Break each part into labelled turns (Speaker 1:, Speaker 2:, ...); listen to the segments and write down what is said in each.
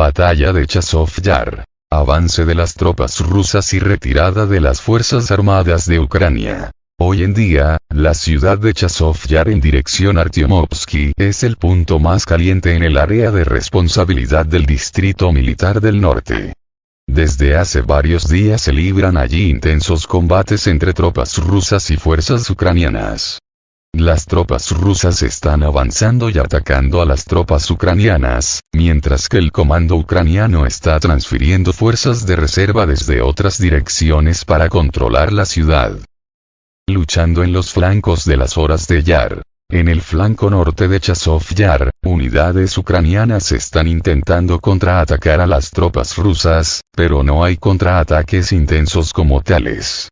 Speaker 1: Batalla de Chazov Yar. Avance de las tropas rusas y retirada de las fuerzas armadas de Ucrania. Hoy en día, la ciudad de Chazov Yar en dirección Artyomovsky es el punto más caliente en el área de responsabilidad del Distrito Militar del Norte. Desde hace varios días se libran allí intensos combates entre tropas rusas y fuerzas ucranianas. Las tropas rusas están avanzando y atacando a las tropas ucranianas, mientras que el comando ucraniano está transfiriendo fuerzas de reserva desde otras direcciones para controlar la ciudad. Luchando en los flancos de las horas de Yar. En el flanco norte de Chazov Yar, unidades ucranianas están intentando contraatacar a las tropas rusas, pero no hay contraataques intensos como tales.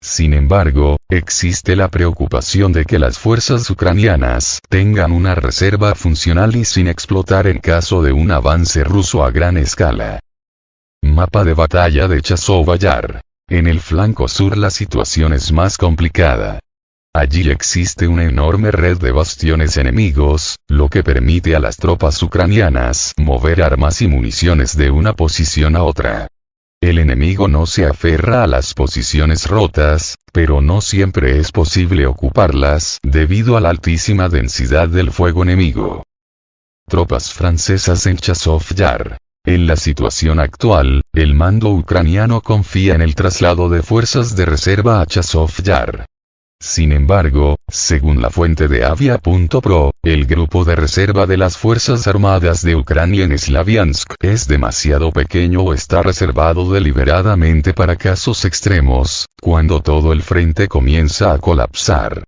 Speaker 1: Sin embargo, existe la preocupación de que las fuerzas ucranianas tengan una reserva funcional y sin explotar en caso de un avance ruso a gran escala. Mapa de batalla de Chazov Yar. En el flanco sur la situación es más complicada. Allí existe una enorme red de bastiones enemigos, lo que permite a las tropas ucranianas mover armas y municiones de una posición a otra. El enemigo no se aferra a las posiciones rotas, pero no siempre es posible ocuparlas, debido a la altísima densidad del fuego enemigo. Tropas francesas en Chazov Yar. En la situación actual, el mando ucraniano confía en el traslado de fuerzas de reserva a Chazov Yar. Sin embargo, según la fuente de Avia.pro, el grupo de reserva de las Fuerzas Armadas de Ucrania en Slaviansk es demasiado pequeño o está reservado deliberadamente para casos extremos, cuando todo el frente comienza a colapsar.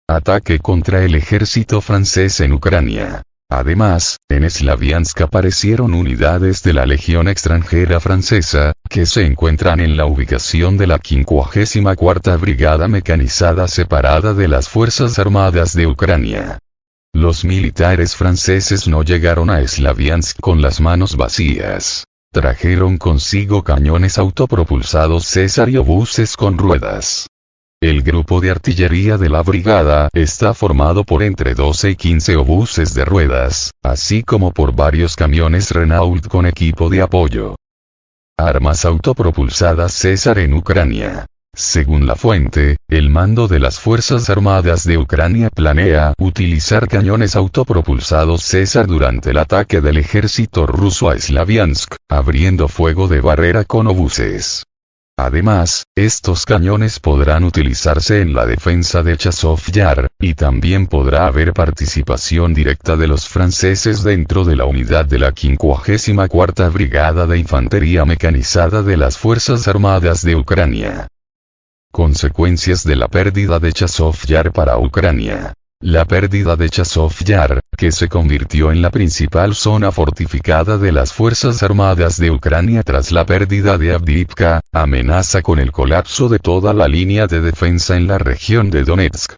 Speaker 1: Ataque contra el ejército francés en Ucrania. Además, en Slaviansk aparecieron unidades de la Legión extranjera francesa, que se encuentran en la ubicación de la 54ª Brigada Mecanizada separada de las Fuerzas Armadas de Ucrania. Los militares franceses no llegaron a Slaviansk con las manos vacías. Trajeron consigo cañones autopropulsados César y obuses con ruedas. El grupo de artillería de la brigada está formado por entre 12 y 15 obuses de ruedas, así como por varios camiones Renault con equipo de apoyo. Armas autopropulsadas César en Ucrania. Según la fuente, el mando de las Fuerzas Armadas de Ucrania planea utilizar cañones autopropulsados César durante el ataque del ejército ruso a Slaviansk, abriendo fuego de barrera con obuses. Además, estos cañones podrán utilizarse en la defensa de Chazov Yar, y también podrá haber participación directa de los franceses dentro de la unidad de la 54ª Brigada de Infantería Mecanizada de las Fuerzas Armadas de Ucrania. Consecuencias de la pérdida de Chazov Yar para Ucrania. La pérdida de Chazov Yar, que se convirtió en la principal zona fortificada de las Fuerzas Armadas de Ucrania tras la pérdida de Avdiivka, amenaza con el colapso de toda la línea de defensa en la región de Donetsk.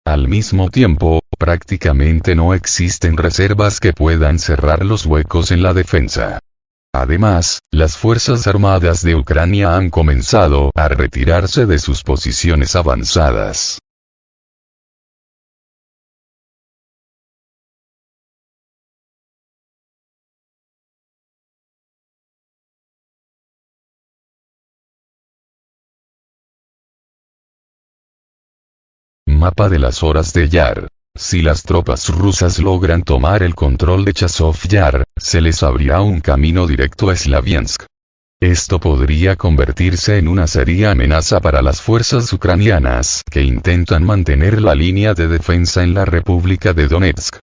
Speaker 1: Al mismo tiempo, prácticamente no existen reservas que puedan cerrar los huecos en la defensa. Además, las Fuerzas Armadas de Ucrania han comenzado a retirarse de sus posiciones avanzadas. Mapa de las horas de Yar. Si las tropas rusas logran tomar el control de Chazov Yar, se les abrirá un camino directo a Slaviansk. Esto podría convertirse en una seria amenaza para las fuerzas ucranianas que intentan mantener la línea de defensa en la República de Donetsk.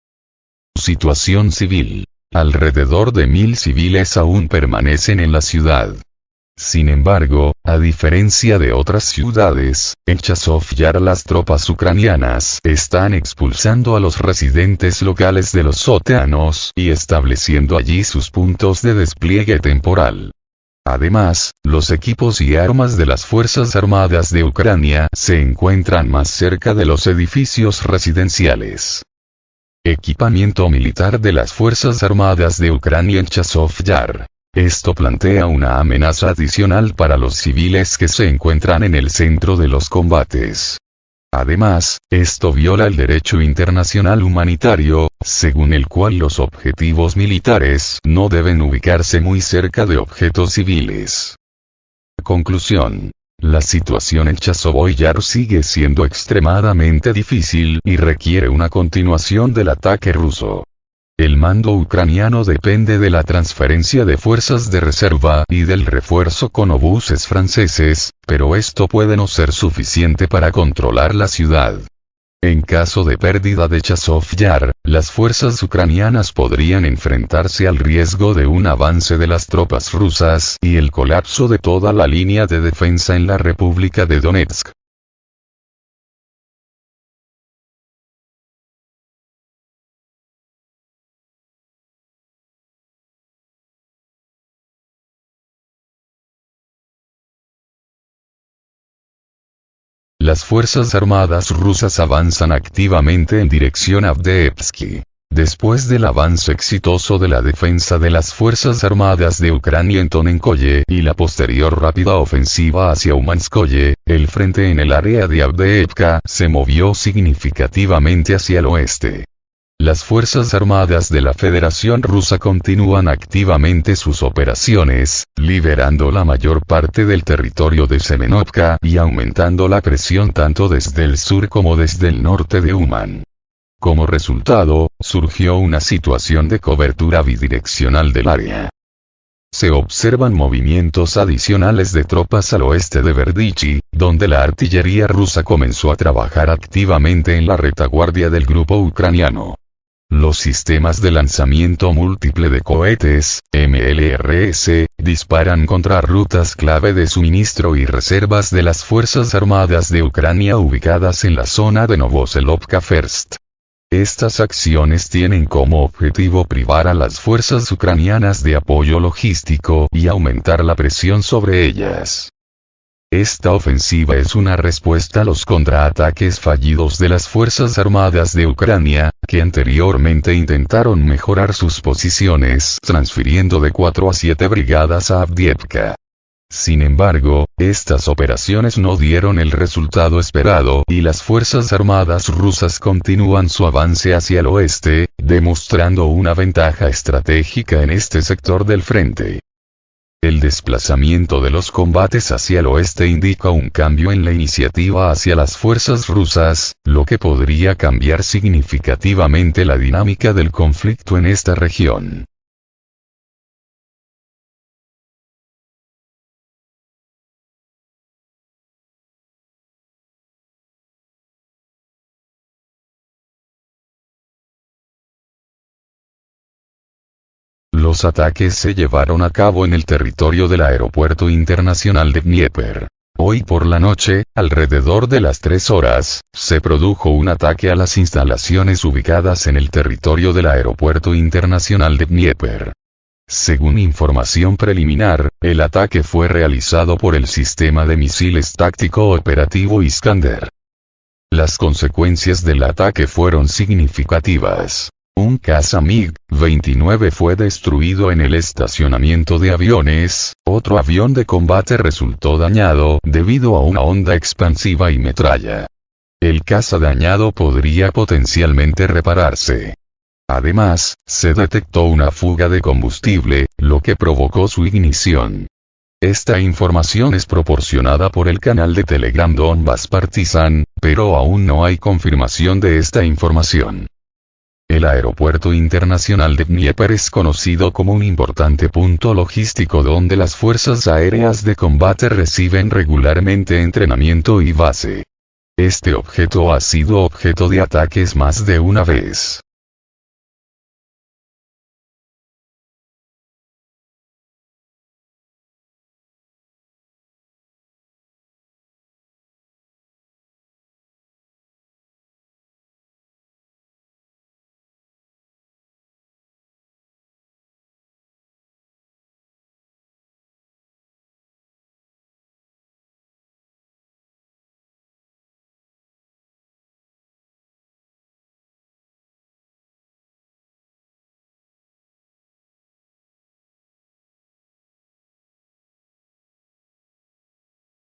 Speaker 1: Situación civil. Alrededor de 1000 civiles aún permanecen en la ciudad. Sin embargo, a diferencia de otras ciudades, en Chazov Yar las tropas ucranianas están expulsando a los residentes locales de los sótanos y estableciendo allí sus puntos de despliegue temporal. Además, los equipos y armas de las Fuerzas Armadas de Ucrania se encuentran más cerca de los edificios residenciales. Equipamiento militar de las Fuerzas Armadas de Ucrania en Chazov Yar. Esto plantea una amenaza adicional para los civiles que se encuentran en el centro de los combates. Además, esto viola el derecho internacional humanitario, según el cual los objetivos militares no deben ubicarse muy cerca de objetos civiles. Conclusión. La situación en Chasiv Yar sigue siendo extremadamente difícil y requiere una continuación del ataque ruso. El mando ucraniano depende de la transferencia de fuerzas de reserva y del refuerzo con obuses franceses, pero esto puede no ser suficiente para controlar la ciudad. En caso de pérdida de Chasiv Yar, las fuerzas ucranianas podrían enfrentarse al riesgo de un avance de las tropas rusas y el colapso de toda la línea de defensa en la República de Donetsk. Las fuerzas armadas rusas avanzan activamente en dirección a Avdiivka. Después del avance exitoso de la defensa de las fuerzas armadas de Ucrania en Tonenkoye y la posterior rápida ofensiva hacia Umanskoye, el frente en el área de Avdiivka se movió significativamente hacia el oeste. Las Fuerzas Armadas de la Federación Rusa continúan activamente sus operaciones, liberando la mayor parte del territorio de Semenovka y aumentando la presión tanto desde el sur como desde el norte de Uman. Como resultado, surgió una situación de cobertura bidireccional del área. Se observan movimientos adicionales de tropas al oeste de Berdichi, donde la artillería rusa comenzó a trabajar activamente en la retaguardia del grupo ucraniano. Los sistemas de lanzamiento múltiple de cohetes, MLRS, disparan contra rutas clave de suministro y reservas de las Fuerzas Armadas de Ucrania ubicadas en la zona de Novoselovka-Ferst. Estas acciones tienen como objetivo privar a las fuerzas ucranianas de apoyo logístico y aumentar la presión sobre ellas. Esta ofensiva es una respuesta a los contraataques fallidos de las Fuerzas Armadas de Ucrania, que anteriormente intentaron mejorar sus posiciones transfiriendo de 4 a 7 brigadas a Avdiivka. Sin embargo, estas operaciones no dieron el resultado esperado y las Fuerzas Armadas rusas continúan su avance hacia el oeste, demostrando una ventaja estratégica en este sector del frente. El desplazamiento de los combates hacia el oeste indica un cambio en la iniciativa hacia las fuerzas rusas, lo que podría cambiar significativamente la dinámica del conflicto en esta región. Los ataques se llevaron a cabo en el territorio del Aeropuerto Internacional de Dnieper. Hoy por la noche, alrededor de las 3 horas, se produjo un ataque a las instalaciones ubicadas en el territorio del Aeropuerto Internacional de Dnieper. Según información preliminar, el ataque fue realizado por el sistema de misiles táctico operativo Iskander. Las consecuencias del ataque fueron significativas. Un caza MiG-29 fue destruido en el estacionamiento de aviones, otro avión de combate resultó dañado debido a una onda expansiva y metralla. El caza dañado podría potencialmente repararse. Además, se detectó una fuga de combustible, lo que provocó su ignición. Esta información es proporcionada por el canal de Telegram Donbas Partizan, pero aún no hay confirmación de esta información. El Aeropuerto Internacional de Dnieper es conocido como un importante punto logístico donde las fuerzas aéreas de combate reciben regularmente entrenamiento y base. Este objeto ha sido objeto de ataques más de una vez.